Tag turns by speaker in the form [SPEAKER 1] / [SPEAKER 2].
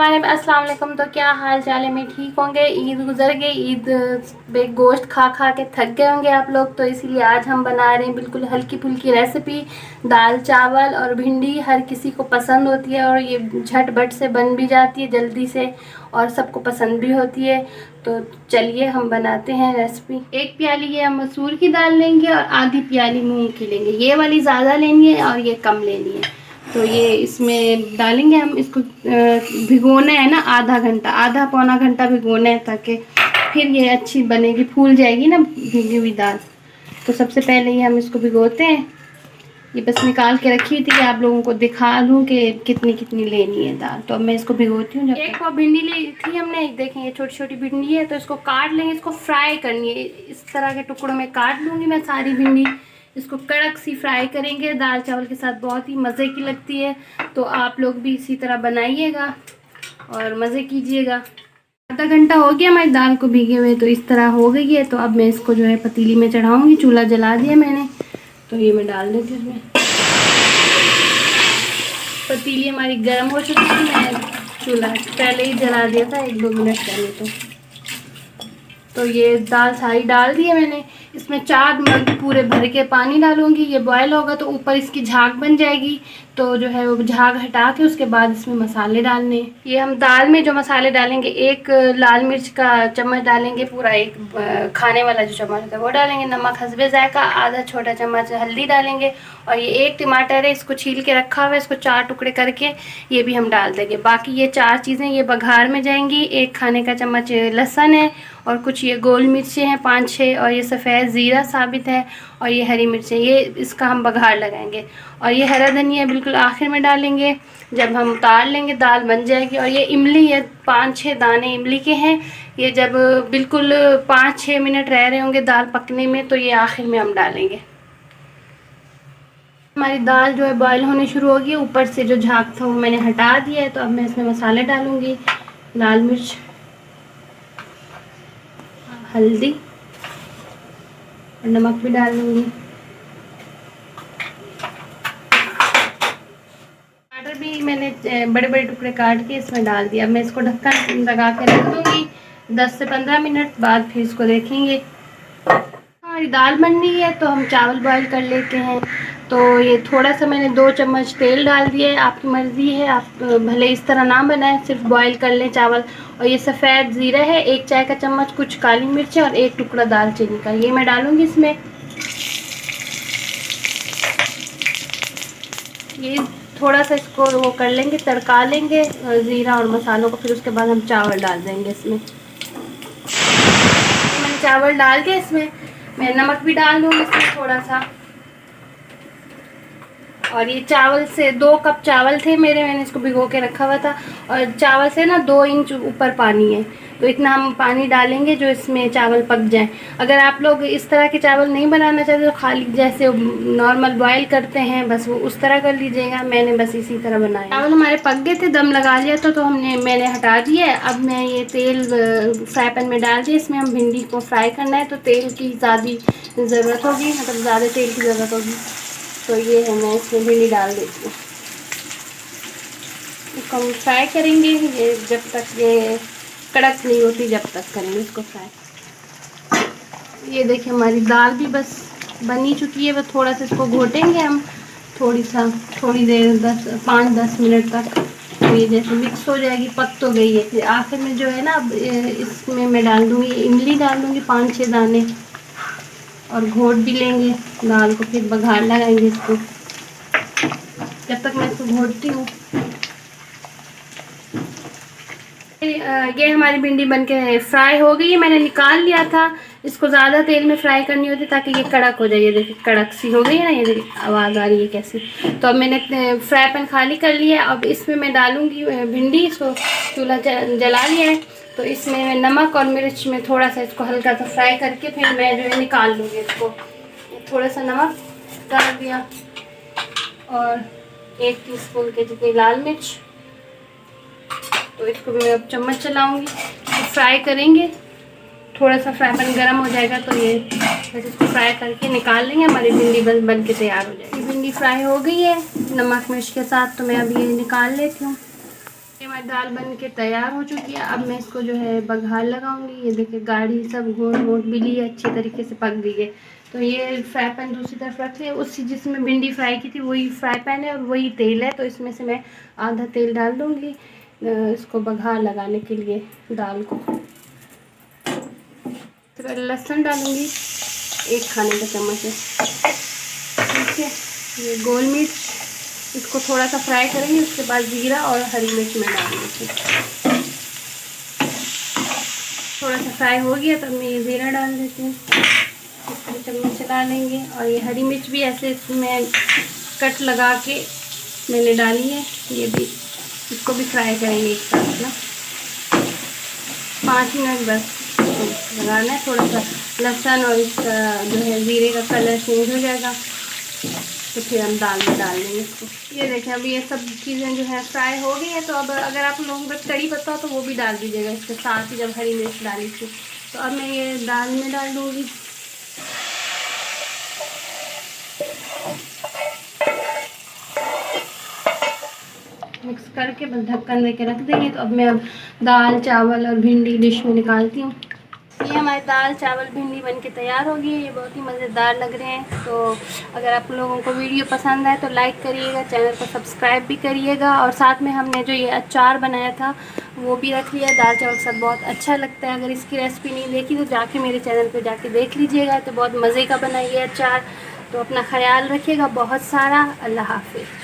[SPEAKER 1] अस्सलाम वालेकुम। तो क्या हाल चाल है? मैं ठीक होंगे। ईद गुजर गई, ईद पे गोश्त खा खा के थक गए होंगे आप लोग, तो इसीलिए आज हम बना रहे हैं बिल्कुल हल्की फुल्की रेसिपी। दाल चावल और भिंडी हर किसी को पसंद होती है और ये झटपट से बन भी जाती है जल्दी से और सबको पसंद भी होती है। तो चलिए हम बनाते हैं रेसिपी। एक प्याली ये हम मसूर की दाल लेंगे और आधी प्याली मूंग की लेंगे। ये वाली ज़्यादा लेनी है और ये कम लेनी है। तो ये इसमें डालेंगे हम। इसको भिगोना है ना, आधा पौना घंटा भिगोना है ताकि फिर ये अच्छी बनेगी, फूल जाएगी ना भिगी हुई दाल। तो सबसे पहले ये हम इसको भिगोते हैं। ये बस निकाल के रखी हुई थी कि आप लोगों को दिखा दूँ कि कितनी कितनी लेनी है दाल। तो अब मैं इसको भिगोती हूँ। एक और भिंडी ली थी हमने, देखें ये छोटी छोटी भिंडी है। तो इसको काट लेंगे, इसको फ्राई करनी है। इस तरह के टुकड़ों में काट लूँगी मैं सारी भिंडी। इसको कड़क सी फ्राई करेंगे, दाल चावल के साथ बहुत ही मज़े की लगती है। तो आप लोग भी इसी तरह बनाइएगा और मज़े कीजिएगा। आधा घंटा हो गया हमारी दाल को भीगे हुए, तो इस तरह हो गई है। तो अब मैं इसको जो है पतीली में चढ़ाऊँगी। चूल्हा जला दिया मैंने, तो ये मैं डाल देती हूँ इसमें। पतीली हमारी गर्म हो चुकी है। मैं चूल्हा पहले ही जला दिया था 1-2 मिनट पहले। तो ये दाल सारी डाल दी है मैंने। इसमें 4 मग पूरे भर के पानी डालूंगी। ये बॉयल होगा तो ऊपर इसकी झाग बन जाएगी। तो जो है वो झाग हटा के उसके बाद इसमें मसाले डालने। ये हम दाल में जो मसाले डालेंगे, 1 लाल मिर्च का चम्मच डालेंगे, पूरा 1 खाने वाला जो चम्मच होता है वो डालेंगे। नमक हस्बे जायका, आधा छोटा चम्मच हल्दी डालेंगे। और ये 1 टमाटर है, इसको छील के रखा हुआ है, इसको 4 टुकड़े करके ये भी हम डाल देंगे। बाकी ये 4 चीज़ें ये बघार में जाएंगी। 1 खाने का चम्मच लहसुन है और कुछ ये गोल मिर्चें हैं 5-6 और ये सफ़ेद ज़ीरा साबित है और ये हरी मिर्चें, ये इसका हम बघार लगाएंगे। और ये हरा धनिया बिल्कुल आखिर में डालेंगे। जब हम उतार लेंगे दाल बन जाएगी। और ये इमली है, 5-6 दाने इमली के हैं। ये जब बिल्कुल 5-6 मिनट रह रहे होंगे दाल पकने में, तो ये आखिर में हम डालेंगे। हमारी दाल जो है बॉयल होने शुरू होगी। ऊपर से जो झाग था वो मैंने हटा दिया है। तो अब मैं इसमें मसाले डालूँगी। लाल मिर्च, हल्दी और नमक भी डाल दूँगी। टमाटर भी मैंने बड़े बड़े टुकड़े काट के इसमें डाल दिया। मैं इसको ढक्कन लगा के रख दूँगी। 10 से 15 मिनट बाद फिर इसको देखेंगे। हमारी दाल बन रही है तो हम चावल बॉयल कर लेते हैं। तो ये थोड़ा सा मैंने 2 चम्मच तेल डाल दिया है। आपकी मर्ज़ी है, आप भले इस तरह ना बनाएं, सिर्फ बॉयल कर लें चावल। और ये सफ़ेद ज़ीरा है, 1 चाय का चम्मच, कुछ काली मिर्च और 1 टुकड़ा दालचीनी का, ये मैं डालूँगी इसमें। ये थोड़ा सा इसको वो कर लेंगे, तड़का लेंगे ज़ीरा और मसालों को। फिर उसके बाद हम चावल डाल देंगे इसमें। मैंने चावल डाल के इसमें मैं नमक भी डाल दूँगी इसमें थोड़ा सा। और ये चावल से 2 कप चावल थे मेरे, मैंने इसको भिगो के रखा हुआ था। और चावल से ना 2 इंच ऊपर पानी है, तो इतना हम पानी डालेंगे जो इसमें चावल पक जाए। अगर आप लोग इस तरह के चावल नहीं बनाना चाहते तो खाली जैसे नॉर्मल बॉयल करते हैं बस वो उस तरह कर लीजिएगा। मैंने बस इसी तरह बनाया। चावल हमारे पक गए थे, दम लगा लिया तो मैंने हटा दिया है। अब मैं ये तेल फ्राई पैन में डाल दिया। इसमें हम भिंडी को फ्राई करना है तो तेल की ज़्यादा ज़रूरत होगी, मतलब ज़्यादा तेल की ज़रूरत होगी। तो ये है, मैं इसमें भिंडी डाल देती हूँ। इसको हम फ्राई करेंगे ये जब तक ये कड़क नहीं होती, जब तक करेंगे इसको फ्राई। ये देखिए हमारी दाल भी बस बन ही चुकी है। बस थोड़ा सा इसको घोटेंगे हम, थोड़ी देर 5-10 मिनट तक। तो ये जैसे मिक्स हो जाएगी, पक तो गई है। फिर आखिर में जो है ना, अब इसमें मैं डाल दूँगी इमली, डाल दूँगी 5-6 दाने और घोट भी लेंगे दाल को। फिर बघार लगाएंगे इसको। जब तक मैं इसको घोटती हूँ, ये हमारी भिंडी बनके फ्राई हो गई है। मैंने निकाल लिया था। इसको ज़्यादा तेल में फ्राई करनी होती है ताकि ये कड़क हो जाए। ये देखिए कड़क सी हो गई है ना, ये देखिए आवाज़ आ रही है कैसी। तो अब मैंने फ्राई पैन खाली कर लिया है। अब इसमें मैं डालूँगी भिंडी। इसको चूल्हा जला लिया है। तो इसमें मैं नमक और मिर्च में थोड़ा सा इसको हल्का सा फ्राई करके फिर मैं जो है निकाल लूँगी इसको। थोड़ा सा नमक डाल दिया और 1 टीस्पून के जितनी लाल मिर्च। तो इसको मैं अब चम्मच चलाऊँगी, तो फ्राई करेंगे। थोड़ा सा फ्राई पैन गर्म हो जाएगा तो ये बस इसको फ्राई करके निकाल लेंगे। हमारी भिंडी बन के तैयार हो जाएगी। भिंडी फ्राई हो गई है नमक मिर्च के साथ। तो मैं अब ये निकाल लेती हूँ। ये हमारी दाल बन के तैयार हो चुकी है। अब मैं इसको जो है बघार लगाऊंगी। ये देखिए गाढ़ी सब गोल मोट मिली है, अच्छी तरीके से पक गई है। तो ये फ्राई पैन दूसरी तरफ रख लिया, उसी जिसमें भिंडी फ्राई की थी वही फ्राई पैन है और वही तेल है। तो इसमें से मैं आधा तेल डाल दूँगी इसको बघार लगाने के लिए दाल को। तो लहसुन डालूँगी 1 खाने का चम्मच है, ठीक है। ये गोल मिर्च, इसको थोड़ा सा फ्राई करेंगे, उसके बाद जीरा और हरी मिर्च में डालेंगे। थोड़ा सा फ्राई हो गया तो मैं ये जीरा डाल देती हूँ, इसको चम्मच चला लेंगे। और ये हरी मिर्च भी ऐसे इसमें कट लगा के मैंने डाली है, ये भी इसको भी फ्राई करेंगे एक साथ ना, 5 मिनट बस लगाना है। थोड़ा सा लहसुन और इसका जो है जीरे का कलर चेंज हो जाएगा तो फिर हम दाल में डाल देंगे इसको। ये देखें अभी ये सब चीज़ें जो है फ्राई हो गई है। तो अब अगर आप लोगों को कड़ी पत्ता हो तो वो भी डाल दीजिएगा इसके साथ ही, जब हरी मिर्च डाली थी। तो अब मैं ये दाल में डाल दूँगी। मिक्स करके बस ढक्कन दे के रख देंगे। तो अब मैं दाल चावल और भिंडी डिश में निकालती हूँ। ये हमारी दाल चावल भिंडी बन के तैयार हो गई है। ये बहुत ही मज़ेदार लग रहे हैं। तो अगर आप लोगों को वीडियो पसंद आए तो लाइक करिएगा, चैनल को सब्सक्राइब भी करिएगा। और साथ में हमने जो ये अचार बनाया था वो भी रख लिया। दाल चावल के साथ बहुत अच्छा लगता है। अगर इसकी रेसिपी नहीं देखी तो जाके मेरे चैनल पर जाके देख लीजिएगा। तो बहुत मज़े का बना ये अचार। तो अपना ख्याल रखिएगा बहुत सारा। अल्लाह हाफिज़।